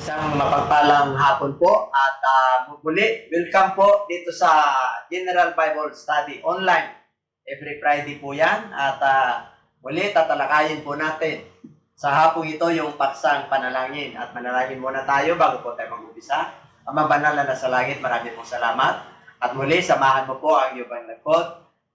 Isang mapagpalang hapon po at muli, welcome po dito sa General Bible Study online. Every Friday po yan at muli tatalakayin po natin sa hapong ito yung paksang panalangin. At manalangin muna tayo bago po tayo mag-umpisa. Ama banal na nasa langit, marami pong salamat. At muli, samahan mo po ang iyong panglagkot.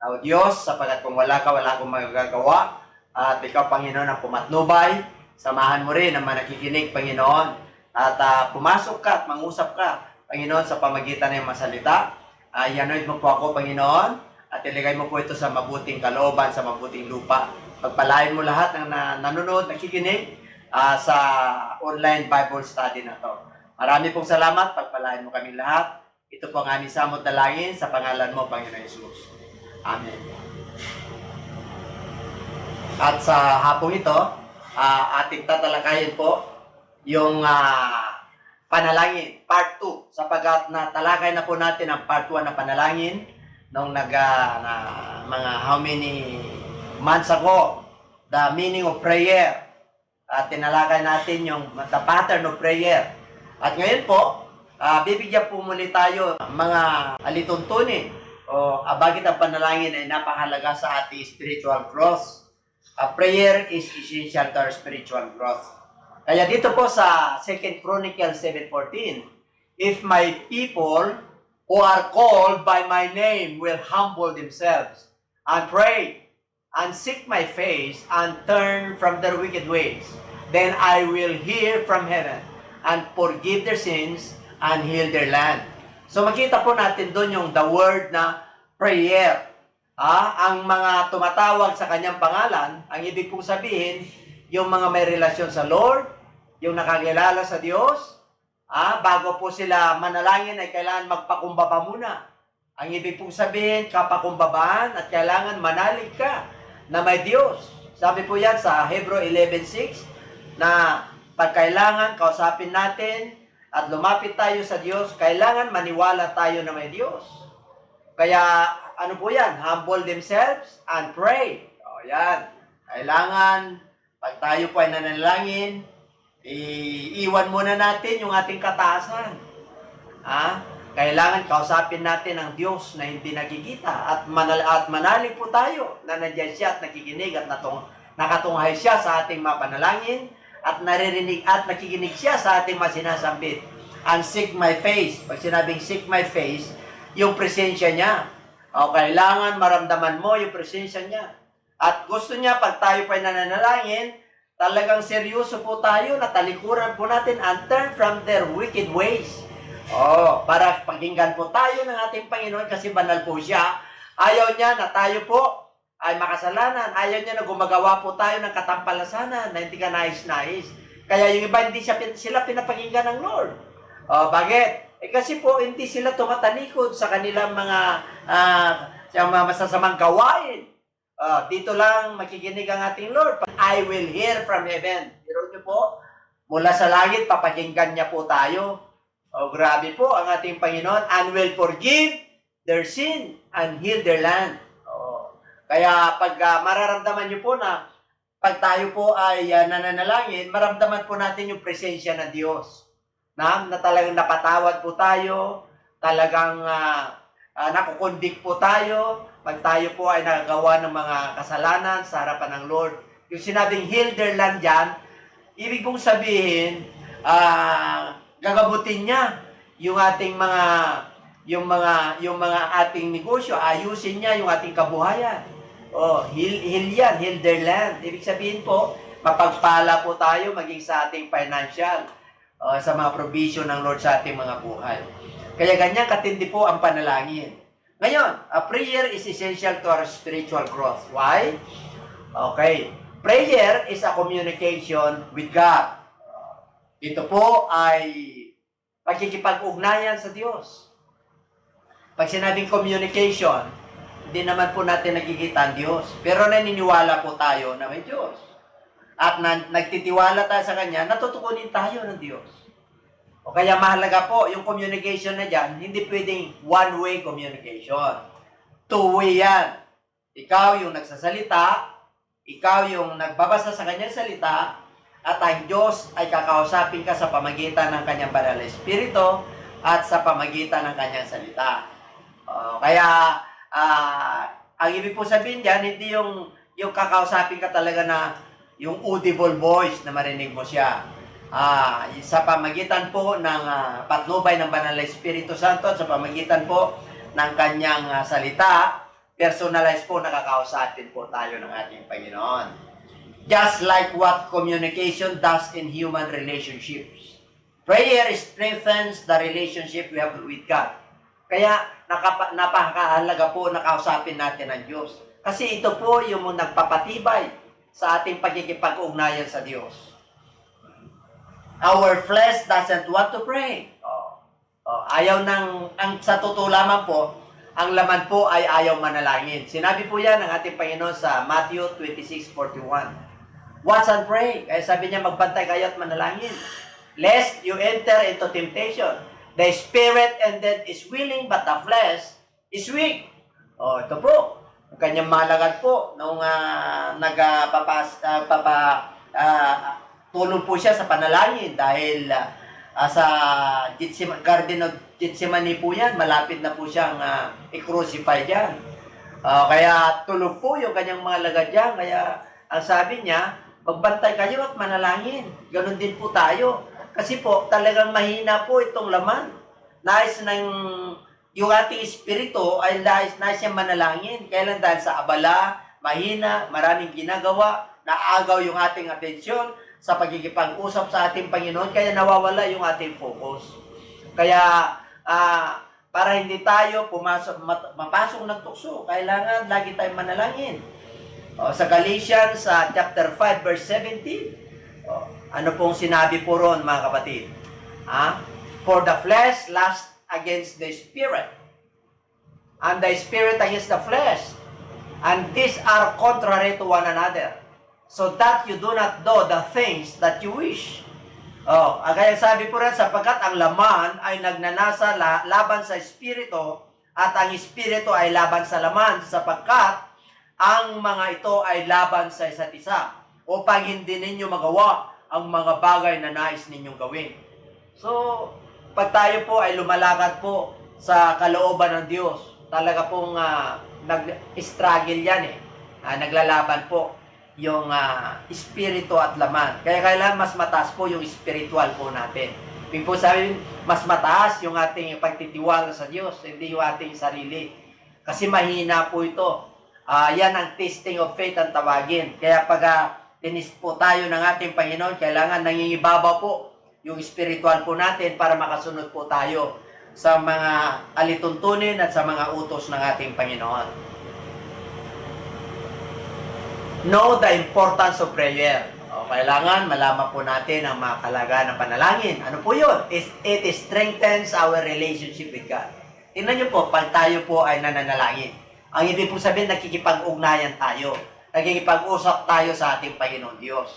O Diyos, sapagat kung wala ka, wala akong magagawa. At ikaw, Panginoon, ang pumatnubay. Samahan mo rin ang manakikinig, Panginoon. At pumasok ka at mangusap ka, Panginoon, sa pamagitan ng masalita. I-anoint mo po ako, Panginoon, at iligay mo po ito sa mabuting kalooban, sa mabuting lupa. Pagpalain mo lahat ng nanonood, nakikinig sa online Bible study na to. Marami pong salamat, pagpalain mo kami lahat. Ito po ang aming samot dalangin sa pangalan mo, Panginoon Jesus. Amen. At sa hapong ito, ating tatalakayin po yung panalangin, part 2, sapagat natalakay na po natin ang part 1 na panalangin nung mga how many months ago, the meaning of prayer. At tinalakay natin yung the pattern of prayer. At ngayon po, bibigyan po muli tayo mga alituntunin o bakit ang panalangin ay napakahalaga sa ating spiritual growth. Prayer is essential to our spiritual growth. Kaya dito po sa 2 Chronicles 7:14, if my people who are called by my name will humble themselves and pray and seek my face and turn from their wicked ways, then I will hear from heaven and forgive their sins and heal their land. So makita po natin doon yung the word na prayer. Ang mga tumatawag sa kanyang pangalan, ang ibig kong sabihin, yung mga may relasyon sa Lord, yung nakakilala sa Diyos, bago po sila manalangin ay kailangan magpakumbaba muna. Ang ibig pong sabihin, kapakumbabaan at kailangan manalig ka na may Diyos. Sabi po yan sa Hebrew 11:6 na pagkailangan kausapin natin at lumapit tayo sa Diyos, kailangan maniwala tayo na may Diyos. Kaya ano po yan? Humble themselves and pray. O yan. Kailangan, pag tayo po ay nanalangin, iiwan muna natin yung ating kataasan. Kailangan kausapin natin ang Diyos na hindi nakikita at manalig po tayo na nandiyan siya at nakikinig at nakatunghay siya sa ating mga panalangin at naririnig at nakikinig siya sa ating mga sinasambit. And seek my face. Pag sinabing seek my face, yung presensya niya. Kailangan maramdaman mo yung presensya niya. At gusto niya pag tayo pa nananalangin, talagang seryoso po tayo na talikuran po natin and turn from their wicked ways. Para pakinggan po tayo ng ating Panginoon kasi banal po siya. Ayaw niya na tayo po ay makasalanan. Ayaw niya na gumagawa po tayo ng katampalasanan na hindi ka nais-nais. Kaya yung iba hindi sila pinapakinggan ng Lord. Bakit? Kasi po hindi sila tumatalikod sa kanilang mga masasamang gawain. Dito lang makikinig ang ating Lord. I will hear from heaven. Pero nyo po, mula sa langit, papakinggan niya po tayo. Grabe po ang ating Panginoon. And will forgive their sin and heal their land. Kaya pag mararamdaman nyo po na pag tayo po ay nananalangin, maramdaman po natin yung presensya ng Diyos. Na talagang napatawad po tayo, talagang nakukonvict po tayo, pag tayo po ay nagagawa ng mga kasalanan sa harapan ng Lord. Yung sinabing heal their land dyan, ibig pong sabihin, gagabutin niya yung ating yung mga ating negosyo, ayusin niya yung ating kabuhayan. Heal yan, heal their land. Ibig sabihin po, mapagpala po tayo maging sa ating financial, sa mga provision ng Lord sa ating mga buhay. Kaya ganyan katindi po ang panalangin. Ngayon, a prayer is essential to our spiritual growth. Why? Okay. Prayer is a communication with God. Ito po ay pagkikipag-ugnayan sa Diyos. Pag sinabing communication, hindi naman po natin nakikita ang Diyos. Pero naniniwala po tayo na may Diyos. At nagtitiwala tayo sa Kanya, natutukunin tayo ng Diyos. O kaya mahalaga po, yung communication na dyan, hindi pwedeng one-way communication. Two-way yan. Ikaw yung nagsasalita, ikaw yung nagbabasa sa kanyang salita, At ang Diyos ay kakausapin ka sa pamagitan ng kanyang banal na Espiritu at sa pamagitan ng kanyang salita. Kaya, ang ibig po sabihin dyan, hindi yung kakausapin ka talaga na yung audible voice na marinig mo siya. Sa pamagitan po ng patnubay ng banal na Espiritu Santo at sa pamagitan po ng kanyang salita, personalized po nakakausapin po tayo ng ating Panginoon. Just like what communication does in human relationships. Prayer strengthens the relationship we have with God. Kaya napakahalaga po na kausapin natin ang Diyos. Kasi ito po yung nagpapatibay sa ating pagkikipag-ugnayan sa Diyos. Our flesh doesn't want to pray. Sa totoo lamang po, ang laman po ay ayaw manalangin. Sinabi po yan ng ating Panginoon sa Matthew 26:41. Watch and pray. Kaya sabi niya, magbantay kayo at manalangin. Lest you enter into temptation. The spirit indeed is willing, but the flesh is weak. Ito po. Ang kanyang malagad po nung tulong po siya sa panalangin dahil sa Garden of Gethsemane po yan. Malapit na po siyang i-crucify dyan. Kaya tulog po yung kanyang mga lagad dyan. Kaya ang sabi niya, magbantay kayo at manalangin. Ganon din po tayo. Kasi po, talagang mahina po itong laman. Yung ating espiritu ay nais siyang manalangin. Kaya lang dahil sa abala, mahina, maraming ginagawa, naagaw yung ating atensyon sa pagkikipag-usap sa ating Panginoon, kaya nawawala yung ating focus. Kaya, para hindi tayo mapasok ng tukso, kailangan lagi tayong manalangin. Sa Galatians chapter 5 verse 17, ano pong sinabi po ron, mga kapatid? For the flesh lusts against the spirit, and the spirit against the flesh, and these are contrary to one another, so that you do not do the things that you wish. Kaya sabi po rin, sapagkat ang laman ay nagnanasa laban sa espiritu, at ang espiritu ay laban sa laman, sapagkat ang mga ito ay laban sa isa't isa, upang hindi ninyo magawa ang mga bagay na nais ninyong gawin. So, pag tayo po ay lumalakad po sa kalooban ng Diyos, talaga pong nag-struggle yan naglalaban po yung espiritu at laman. Kaya kailangan mas mataas po yung spiritual po natin. Ibig po sabihin, mas mataas yung ating pagtitiwala sa Diyos, hindi yung ating sarili. Kasi mahina po ito. Yan ang testing of faith ang tawagin. Kaya pag tinis po tayo ng ating Panginoon, kailangan nangingibabaw po yung spiritual po natin para makasunod po tayo sa mga alituntunin at sa mga utos ng ating Panginoon. Know the importance of prayer. Kailangan malaman po natin ang mga kalagaan ng panalangin. Ano po yun? It strengthens our relationship with God. Tingnan niyo po, pag tayo po ay nananalangin, ang ibig po sabihin, nakikipag-ugnayan tayo. Nakikipag-usap tayo sa ating Panginoon Diyos.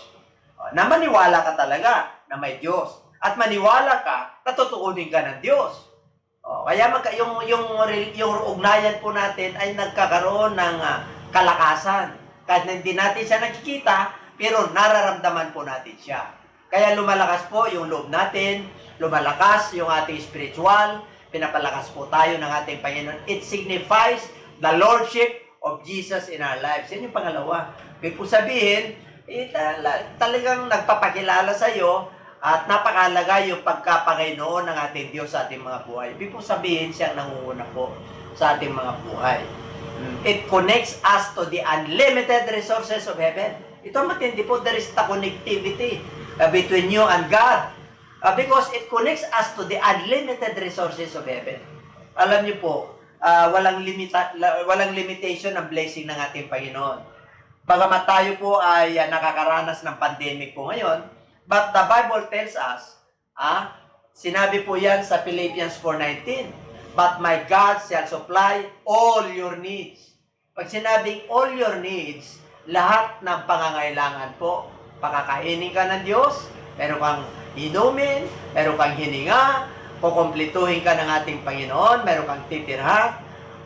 Na maniwala ka talaga na may Diyos. At maniwala ka na tutuunin ka ng Diyos. Kaya yung ugnayan po natin ay nagkakaroon ng kalakasan. Kahit hindi natin siya nakikita, pero nararamdaman po natin siya. Kaya lumalakas po yung loob natin, lumalakas yung ating spiritual, pinapalakas po tayo ng ating Panginoon. It signifies the Lordship of Jesus in our lives. Yan yung pangalawa. Ibig po sabihin, talagang nagpapakilala sa iyo at napakalaga yung pagkapanginoon ng ating Diyos sa ating mga buhay. Ibig po sabihin, siyang nangunguna po sa ating mga buhay. It connects us to the unlimited resources of heaven. Ito matindi po, there is the connectivity between you and God. Because it connects us to the unlimited resources of heaven. Alam niyo po, walang limitation ang blessing ng ating Panginoon. Bagamat tayo po ay nakakaranas ng pandemic po ngayon, but the Bible tells us, sinabi po yan sa Philippians 4:19, but my God shall supply all your needs. Pag sinabing all your needs, lahat ng pangangailangan po, pakakainin ka ng Diyos, meron kang inumin, meron kang hininga, kukumpletuhin ka ng ating Panginoon, meron kang titirhan.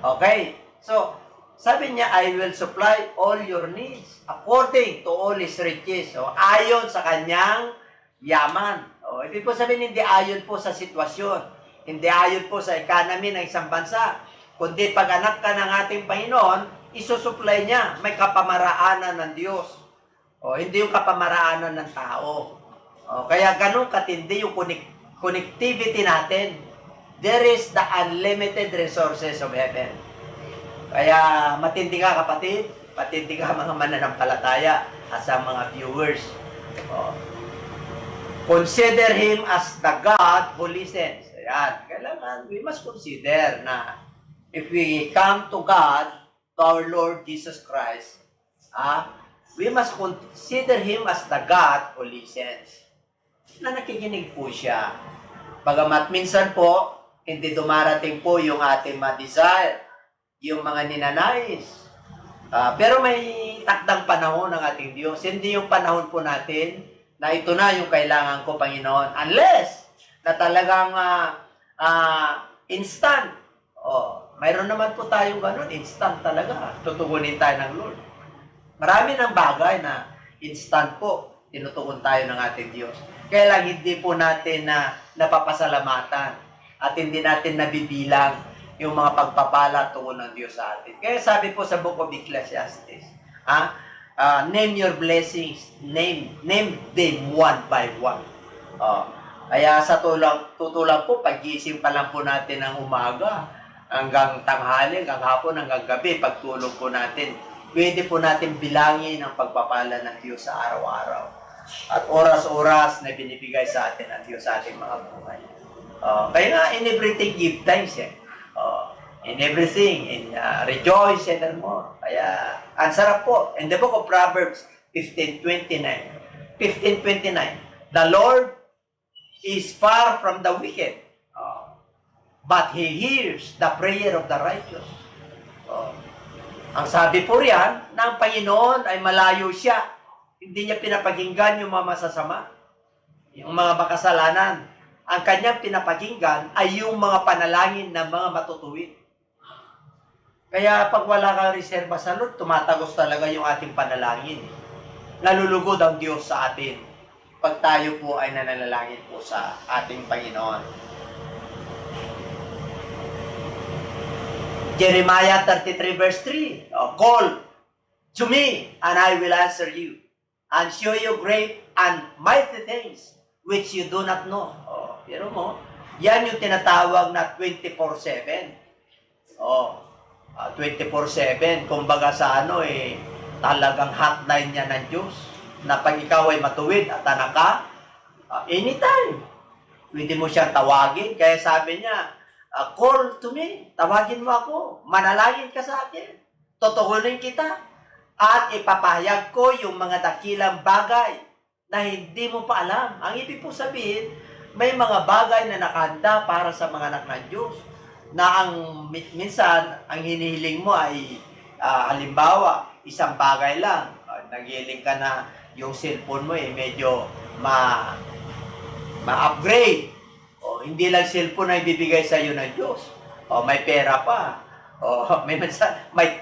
Okay? So, Sabi niya, I will supply all your needs according to all His riches. O, ayon sa kanyang yaman. O, ibig po sabihin, hindi ayon po sa sitwasyon. Hindi ayon po sa economy ng isang bansa. Kundi pag anak ka ng ating Panginoon, isusupply niya. May kapamaraanan ng Diyos. O, hindi yung kapamaraanan ng tao. O, kaya ganun katindi yung connectivity natin. There is the unlimited resources of heaven. Kaya matindi ka kapatid, matindi ka mga mananampalataya at sa mga viewers. O, consider Him as the God who listens. Ayan, kailangan, we must consider na if we come to God, to our Lord Jesus Christ, we must consider Him as the God who listens. Na nakikinig po siya. Bagamat minsan po, hindi dumarating po yung ating desire, yung mga ninanais. Pero may takdang panahon ng ating Diyos. Hindi yung panahon po natin na ito na yung kailangan ko, Panginoon. Unless na talagang instant. Mayroon naman po tayong ganun, instant talaga. Tutugunin tayo ng Lord. Marami ng bagay na instant po, tinutugon tayo ng ating Diyos. Kaya lang hindi po natin napapasalamatan at hindi natin nabibilang yung mga pagpapala tungo ng Diyos sa atin. Kaya sabi po sa Book of Ecclesiastes, name your blessings, name them one by one. Kaya sa tutulang po, pag-gising pa lang po natin ng umaga, hanggang tanghali, hanggang hapon, hanggang gabi, pagtulog po natin, pwede po natin bilangin ang pagpapala ng Diyos sa araw-araw. At oras-oras na binibigay sa atin ng Diyos sa ating mga buhay. Kaya nga, in everything, give thanks. In everything, rejoice evermore. Kaya, ang sarap po. In the book of Proverbs 15:29, the Lord is far from the wicked, but He hears the prayer of the righteous. Ang sabi po riyan, na ang Panginoon ay malayo siya. Hindi niya pinapakinggan yung mga masasama, yung mga makasalanan. Ang kanyang pinapakinggan ay yung mga panalangin ng mga matutuwid. Kaya pag wala kang reserba sa Lord, tumatagos talaga yung ating panalangin. Nalulugod ang Diyos sa atin pag tayo po ay nananalangin po sa ating Panginoon. Jeremiah 33 verse 3, call to me and I will answer you and show you great and mighty things which you do not know. Pero mo, yan yung tinatawag na 24/7. 24/7. Kumbaga sa talagang hotline niya ng Diyos. Na pag ikaw ay matuwid at anak ka, anytime. Pwede mo siyang tawagin. Kaya sabi niya, call to me. Tawagin mo ako. Manalangin ka sa akin. Tutugunin kita. At ipapahayag ko yung mga dakilang bagay na hindi mo pa alam. Ang ibig po sabihin, may mga bagay na nakahanda para sa mga anak ng Diyos na minsan ang hinihiling mo ay halimbawa, isang bagay lang. Naghihiling ka na yung cellphone mo medyo ma-upgrade. Hindi lang cellphone na ibibigay sa iyo ng Diyos. May pera pa.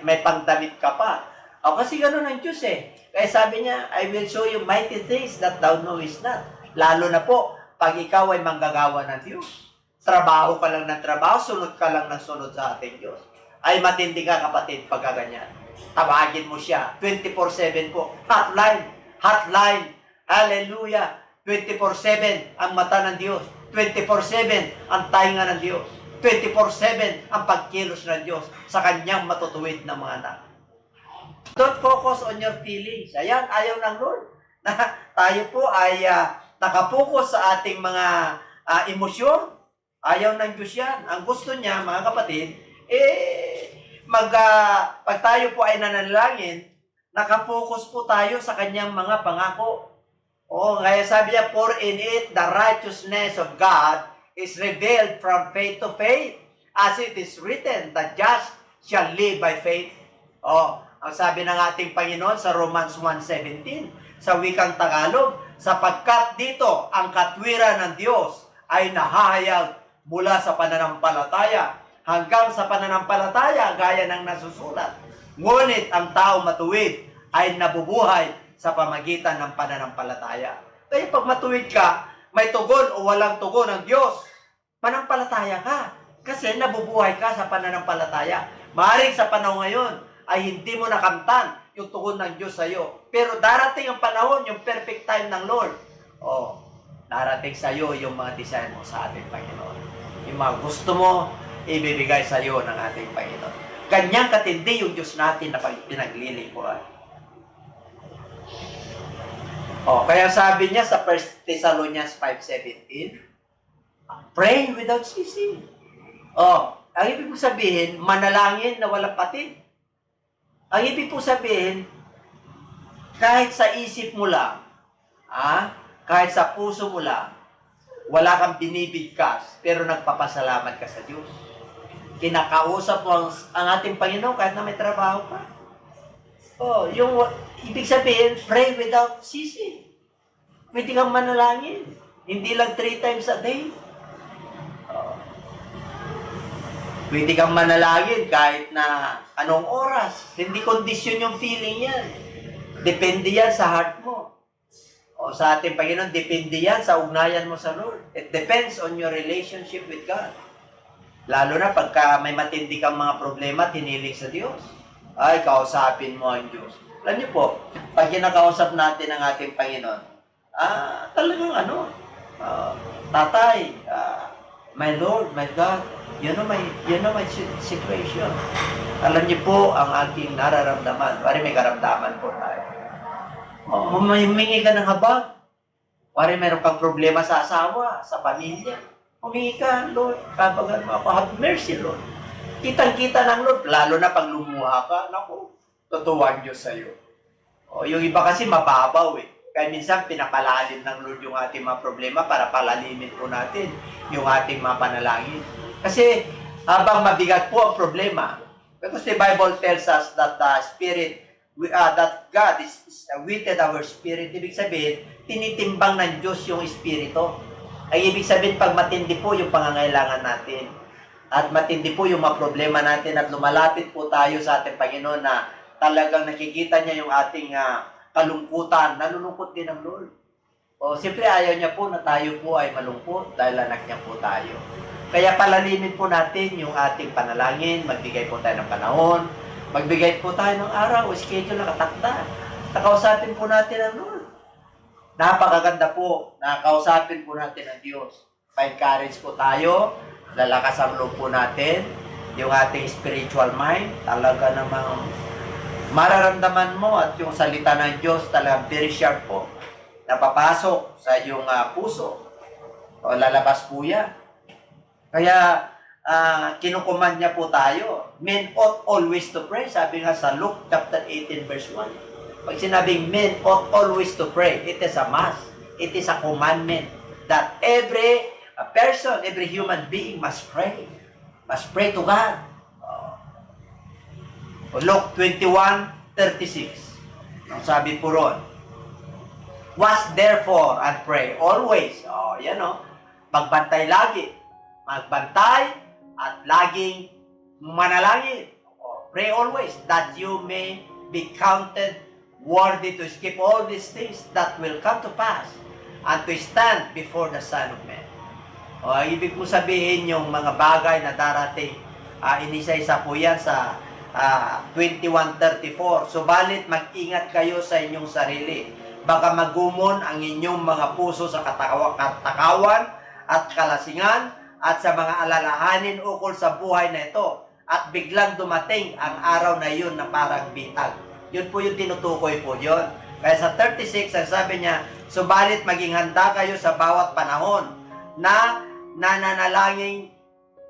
May pangdamit ka pa. Kasi gano'n ang Diyos Kaya sabi niya, I will show you mighty things that thou knowest not. Lalo na po, pag ikaw ay manggagawa ng Diyos, trabaho ka lang ng trabaho, sunod ka lang ng sunod sa ating Diyos, ay matindi ka kapatid pagka ganyan. Tawagin mo siya, 24/7 po. Hotline, hallelujah, 24/7 ang mata ng Diyos, 24/7 ang tainga ng Diyos, 24/7 ang pagkilos ng Diyos sa kanyang matutuwid na mga anak. Don't focus on your feelings. Ayan, ayaw ng Lord. Tayo po ay nakapokus sa ating mga emosyon. Ayaw ng Diyos yan. Ang gusto niya, mga kapatid, pag tayo po ay nananalangin, nakapokus po tayo sa kanyang mga pangako. Kaya sabi niya, for in it the righteousness of God is revealed from faith to faith, as it is written, the just shall live by faith. Ang sabi ng ating Panginoon sa Romans 1:17, sa wikang Tagalog, sapagkat dito ang katwiran ng Diyos ay nahahayag mula sa pananampalataya hanggang sa pananampalataya gaya ng nasusulat. Ngunit ang tao matuwid ay nabubuhay sa pamagitan ng pananampalataya. Kaya pag matuwid ka, may tugon o walang tugon ng Diyos, panampalataya ka. Kasi nabubuhay ka sa pananampalataya. Maaaring sa panahon ngayon ay hindi mo nakamtan yung tugon ng Diyos sa iyo. Pero darating ang panahon, yung perfect time ng Lord. Darating sa iyo yung mga desire mo sa ating Panginoon. Yung mga gusto mo, ibibigay sa iyo ng ating Panginoon. Ganyang katindi yung Diyos natin na pinaglilingkuran. Kaya sabi niya sa 1 Thessalonians 5:17, pray without ceasing. Ang ibig po sabihin, manalangin na walang patid. Ang ibig po sabihin, kahit sa isip mo lang, kahit sa puso mo lang, wala kang binibigkas, pero nagpapasalamat ka sa Diyos. Kinakausap mo ang ating Panginoon kahit na may trabaho ka. Yung ibig sabihin, pray without ceasing. Pwede kang manalangin. Hindi lang 3 times a day. Pwede kang manalangin kahit na anong oras. Hindi kondisyon yung feeling yan. Depende yan sa heart mo. Sa ating Panginoon, depende yan sa ugnayan mo sa Lord. It depends on your relationship with God. Lalo na pagka may matindi kang mga problema, tiniling sa Diyos. Ay, kausapin mo ang Diyos. Alam niyo po, pag kinakausap natin ang ating Panginoon, talagang Tatay, my Lord, my God, you know my situation. Alam niyo po ang aking nararamdaman. Pari may karamdaman po tayo. Humingi ka ng habag. Pari mayroon kang problema sa asawa, sa pamilya. Humingi ka, Lord, kabagan mo ako. Have mercy, Lord. Kitang-kita ng Lord, lalo na pag lumuha ka, naku, tutuwag Diyos sa'yo. Yung iba kasi mababaw eh. Kaya minsan pinapalalim ng Lord yung ating mga problema para palalimin po natin yung ating mga panalangin. Kasi habang mabigat po ang problema, because the Bible tells us that the Spirit, that God is within our spirit. Ibig sabihin, tinitimbang ng Diyos yung Espiritu. Ay ibig sabihin, pag matindi po yung pangangailangan natin, at matindi po yung mga problema natin, at lumalapit po tayo sa ating Panginoon na talagang nakikita niya yung ating kalungkutan, nalulungkot din ang Lord. Siyempre ayaw niya po na tayo po ay malungkot dahil anak niya po tayo. Kaya palalimin po natin yung ating panalangin, magbigay po tayo ng panahon, magbigay po tayo ng araw, schedule na katakda. Nakausapin po natin ang Lord. Napakaganda po, nakausapin po natin ang Diyos. Pa-encourage po tayo, lalakas ang loob po natin, yung ating spiritual mind, talaga namang mararamdaman mo at yung salita ng Diyos talagang very sharp po. Napapasok sa iyong puso. Lalabas po yan. Kaya, kinukuman niya po tayo. Men ought always to pray. Sabi nga sa Luke chapter 18 verse 1. Pag sinabing men ought always to pray, it is a must. It is a commandment that every person, every human being must pray. Must pray to God. Luke 21:36. Ang sabi po ron, watch therefore and pray always. Magbantay lagi. Magbantay at laging manalangin. Pray always that you may be counted worthy to escape all these things that will come to pass and to stand before the Son of Man. Ibig po sabihin yung mga bagay na darating, inisa-isa po yan sa 21:34. Subalit mag-ingat kayo sa inyong sarili. Baka magumon ang inyong mga puso sa katakawan at kalasingan at sa mga alalahanin ukol sa buhay na ito. At biglang dumating ang araw na yun na parang bitag. Yun po yung tinutukoy po yun. Kaya sa 36, ang sabi niya, subalit maging handa kayo sa bawat panahon na nananalangin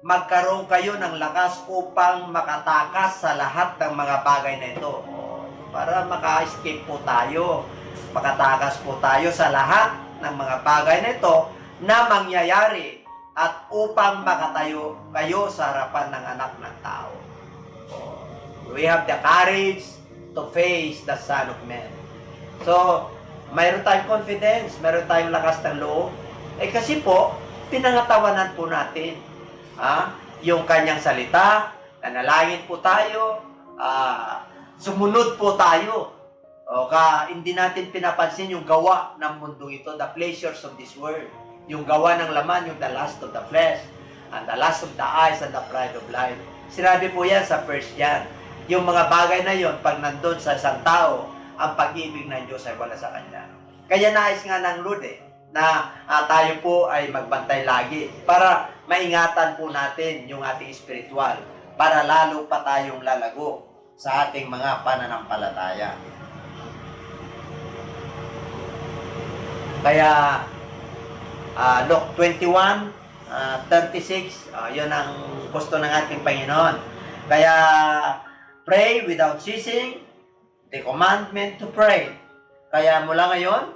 magkaroon kayo ng lakas upang makatakas sa lahat ng mga bagay na ito. Para maka-escape po tayo, makatakas po tayo sa lahat ng mga bagay na ito na mangyayari at upang makatayo kayo sa harapan ng anak ng tao. We have the courage to face the Son of Man. So, mayroon tayong confidence, mayroon tayong lakas ng loob. Kasi po, pinangatawanan po natin yung kanyang salita, nanalangin po tayo, sumunod po tayo. Hindi natin pinapansin yung gawa ng mundo ito, the pleasures of this world. Yung gawa ng laman, yung the lust of the flesh, and the lust of the eyes, and the pride of life. Sinabi po yan sa 1 John. Yung mga bagay na yon, pag nandun sa isang tao, ang pag-ibig ng Diyos ay wala sa kanya. Kaya nais nga ng Lord na tayo po ay magbantay lagi para maingatan po natin yung ating spiritual, para lalo pa tayong lalago sa ating mga pananampalataya. Kaya Luke 21:36, yun ang gusto ng ating Panginoon. Kaya pray without ceasing, the commandment to pray. Kaya mula ngayon,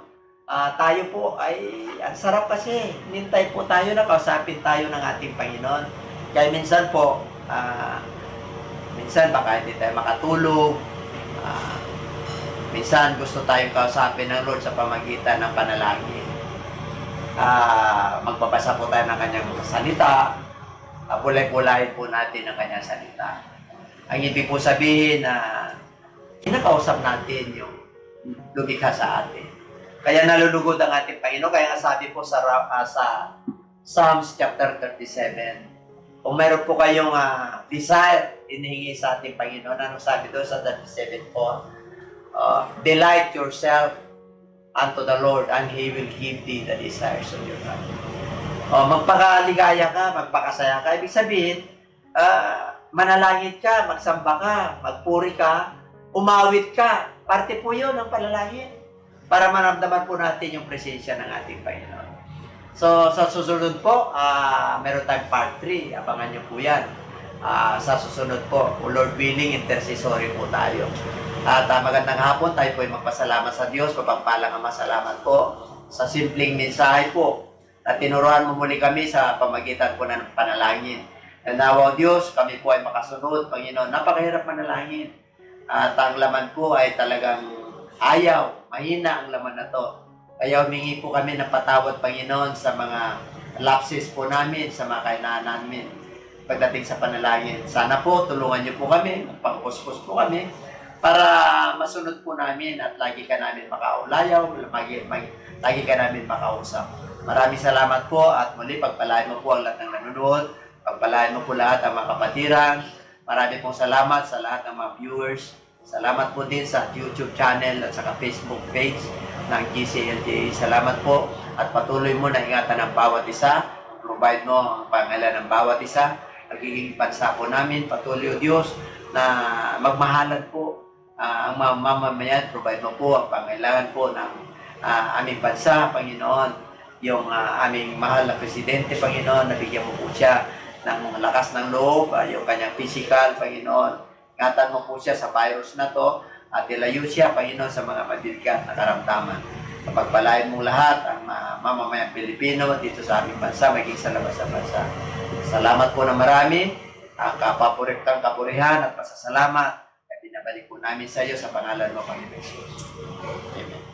tayo po ay, ang sarap kasi, nintay po tayo na kausapin tayo ng ating Panginoon. Kaya minsan po, minsan baka hindi tayo makatulog, minsan gusto tayong kausapin ng Lord sa pamagitan ng panalangin. Magbabasa po tayo ng kanyang salita, bulay-bulayin po natin ang kanyang salita. Ang ibig po sabihin na kinakausap natin yung lumikha sa atin. Kaya nalulugod ang ating Panginoon. Kaya nga sabi po sa Psalms chapter 37, kung mayroon po kayong desire, inihingi sa ating Panginoon, ano sabi doon sa 37:4? Delight yourself unto the Lord, and He will give thee the desires of your heart. Magpakaligaya ka, magpakasaya ka. Ibig sabihin, manalangin ka, magsamba ka, magpuri ka, umawit ka. Parte po yun ng panalangin para maramdaman po natin yung presensya ng ating Panginoon. So, sa susunod po, meron tayong part 3. Abangan nyo po yan. Sa susunod po, Lord willing, intercessory po tayo. At magandang hapon, tayo po ay magpasalamat sa Diyos. Mapagpalang Ama, salamat po sa simpleng mensahe po at tinuruan mo muli kami sa pamagitan po ng panalangin. And nawa Diyos, kami po ay makasunod, Panginoon. Napakahirap manalangin. At ang laman po ay talagang ayaw, mahina ang laman na to. Kaya humingi po kami ng patawad, Panginoon, sa mga lapses po namin, sa mga kainaan namin pagdating sa panalangin. Sana po, tulungan niyo po kami, pangkuskus po kami, para masunod po namin at lagi ka namin makaulayaw, lagi ka namin makausap. Maraming salamat po at muli pagpalain mo po ang lahat ng nanonood, pagpalain mo po lahat ang mga kapatiran. Maraming pong salamat sa lahat ng mga viewers. Salamat po din sa YouTube channel at saka Facebook page ng GCLTA. Salamat po at patuloy mo na ingatan ang bawat isa. Provide mo ang pangalan ng bawat isa. Nagiging bansa po namin. Patuloy o Diyos na magmahalan po ang mga mamamayan. Provide mo po ang pangailangan po ng aming bansa, Panginoon. Yung aming mahal na Presidente, Panginoon, nabigyan mo po siya ng lakas ng loob, yung kanyang physical, Panginoon. Ingatan mo po siya sa virus na to at ilayo siya, Panginoon, sa mga mabibigat na karamdaman. Pagpalain mo lahat ang mamamayang Pilipino dito sa aming bansa, maging sa labas ng bansa. Salamat po na marami, ang kapapuriktang kapurihan at pasasalamat ay binabalik po namin sa iyo sa pangalan mo, Panginoon Jesus. Amen.